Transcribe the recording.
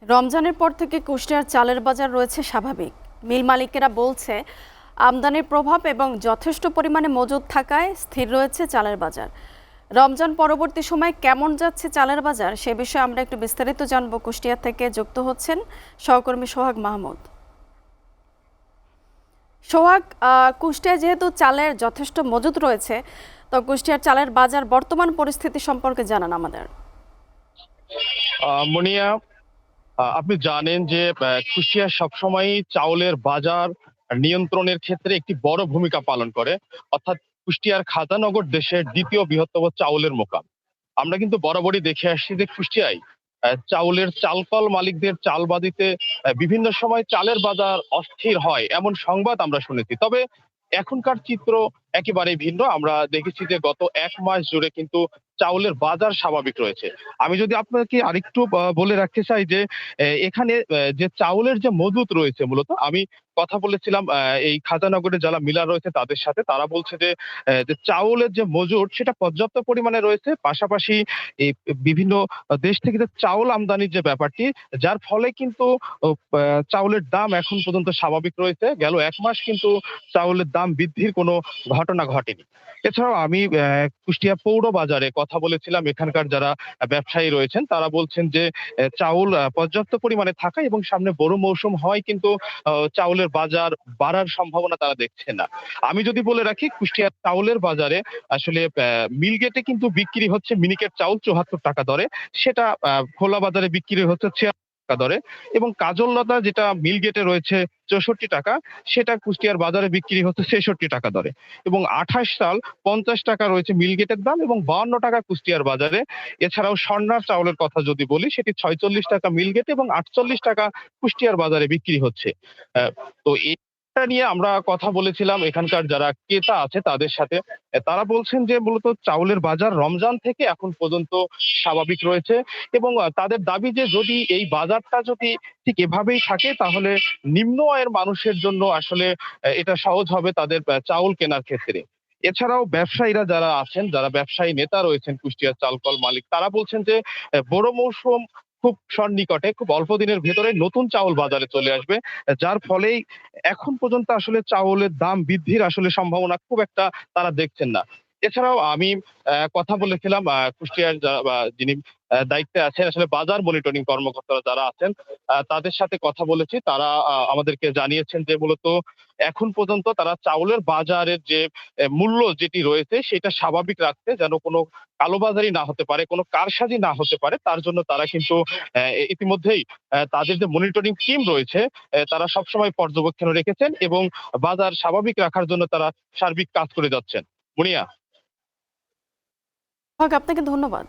রমজানের পর থেকে কুষ্টিয়ার চালের বাজার রয়েছে স্বাভাবিক। মিল মালিকেরা বলছে আমদানির প্রভাব এবং যথেষ্ট পরিমাণে মজুদ থাকায় স্থির রয়েছে চালের বাজার। রমজান পরবর্তী সময় কেমন যাচ্ছে চালের বাজার সে বিষয়ে আমরা একটু বিস্তারিত জানব। কুষ্টিয়া থেকে যুক্ত হচ্ছেন সহকর্মী সোহাগ মাহমুদ। সোহাগ, কুষ্টিয়ায় যেহেতু চালের যথেষ্ট মজুদ রয়েছে, তো কুষ্টিয়ার চালের বাজার বর্তমান পরিস্থিতি সম্পর্কে জানান আমাদের। মুনিয়া, আপনি জানেন যে কুষ্টিয়া সবসময় চাউলের বাজার নিয়ন্ত্রণের ক্ষেত্রে একটি বড় ভূমিকা পালন করে। অর্থাৎ কুষ্টিয়ার খাজানগর দেশের দ্বিতীয় বৃহত্তম চাউলের মোকাম। আমরা কিন্তু বরাবরই দেখে আসছি যে কুষ্টিয়ায় চাউলের চালকল মালিকদের চালবাজিতে বিভিন্ন সময় চালের বাজার অস্থির হয় এমন সংবাদ আমরা শুনেছি। তবে এখনকার চিত্র একেবারে ভিন্ন। আমরা দেখেছি যে গত 1 মাস জুড়ে কিন্তু চাউলের বাজার স্বাভাবিক রয়েছে। আমি যদি আপনাকে আরেকটু বলে রাখতে চাই যে এখানে যে চাউলের যে মজুত রয়েছে, মূলত আমি কথা বলেছিলাম এই খাজানগরে যারা মিলার রয়েছে তাদের সাথে। তারা বলছে যে যে চাউলের যে মজুত সেটা পর্যাপ্ত পরিমাণে রয়েছে। পাশাপাশি এই বিভিন্ন দেশ থেকে যে চাউল আমদানির যে ব্যাপারটি, যার ফলে কিন্তু ও চাউলের দাম এখন পর্যন্ত স্বাভাবিক রয়েছে। গেল ১ মাস কিন্তু চাউলের দাম বৃদ্ধির কোনো ঘটনা ঘটেনি। এছাড়াও আমি কুষ্টিয়া পৌর বাজারে কথা বলেছিলাম। এখানকার যারা ব্যবসায়ী রয়েছেন তারা বলছেন যে চাউল পর্যাপ্ত পরিমাণে থাকা এবং সামনে বড় মৌসুম হয় কিন্তু চাউলের বাজার বাড়ার সম্ভাবনা তারা দেখছেন না। আমি যদি বলে রাখি, কুষ্টিয়ার চাউলের বাজারে আসলে মিলগেটে কিন্তু বিক্রি হচ্ছে মিনিকেট চাউল ৭৪ টাকা দরে। সেটা খোলা বাজারে বিক্রি হচ্ছে ৭৬ টাকা দরে, এবং কাজললতা যেটা মিলগেটে রয়েছে ৬৪ টাকা, সেটা কুষ্টিয়ার বাজারে বিক্রি হচ্ছে ৬৬ টাকা দরে। এবং ২৮ চাল ৫০ টাকা রয়েছে মিলগেটের দাম এবং ৫২ টাকা কুষ্টিয়ার বাজারে। এছাড়াও স্বর্ণার চাউলের কথা যদি বলি, সেটি ৪৬ টাকা মিলগেটে এবং ৪৮ টাকা কুষ্টিয়ার বাজারে বিক্রি হচ্ছে। তো এটা নিয়ে আমরা কথা বলেছিলাম এখানকার যারা ক্রেতা আছে তাদের সাথে। তারা বলছেন যে মূলত চাউলের বাজার রমজান থেকে এখন পর্যন্ত স্বাভাবিক রয়েছে, এবং তাদের দাবি যে যদি এই বাজারটা যদি ঠিক এভাবেই থাকে তাহলে নিম্ন আয়ের মানুষের জন্য আসলে এটা সহজ হবে তাদের চাউল কেনার ক্ষেত্রে। এছাড়াও ব্যবসায়ীরা যারা আছেন, যারা ব্যবসায়ী নেতা রয়েছেন কুষ্টিয়ার চালকল মালিক, তারা বলছেন যে বড় মৌসুম খুব সন্নিকটে, খুব অল্প দিনের ভেতরে নতুন চাউল বাজারে চলে আসবে। যার ফলেই এখন পর্যন্ত আসলে চাউলের দাম বৃদ্ধির আসলে সম্ভাবনা খুব একটা তারা দেখছেন না। এছাড়াও আমি কথা বলেছিলাম কুষ্টিয়ার যিনি দায়িত্বে আছেন, আসলে বাজার মনিটরিং কর্মকর্তারা যারা আছেন, তাদের সাথে কথা বলেছি। তারা আমাদেরকে জানিয়েছেন যে মূলত এখন পর্যন্ত তারা চাউলের বাজারের যে মূল্য যেটি রয়েছে সেটা স্বাভাবিক রাখতে, যেন কোনো কালোবাজারি না হতে পারে, কোনো কারসাজি না হতে পারে, তার জন্য তারা কিন্তু ইতিমধ্যেই তাদের যে মনিটরিং টিম রয়েছে তারা সবসময় পর্যবেক্ষণে রেখেছেন এবং বাজার স্বাভাবিক রাখার জন্য তারা সার্বিক কাজ করে যাচ্ছেন। মুনিয়া। সোহাগ, আপনাকে ধন্যবাদ।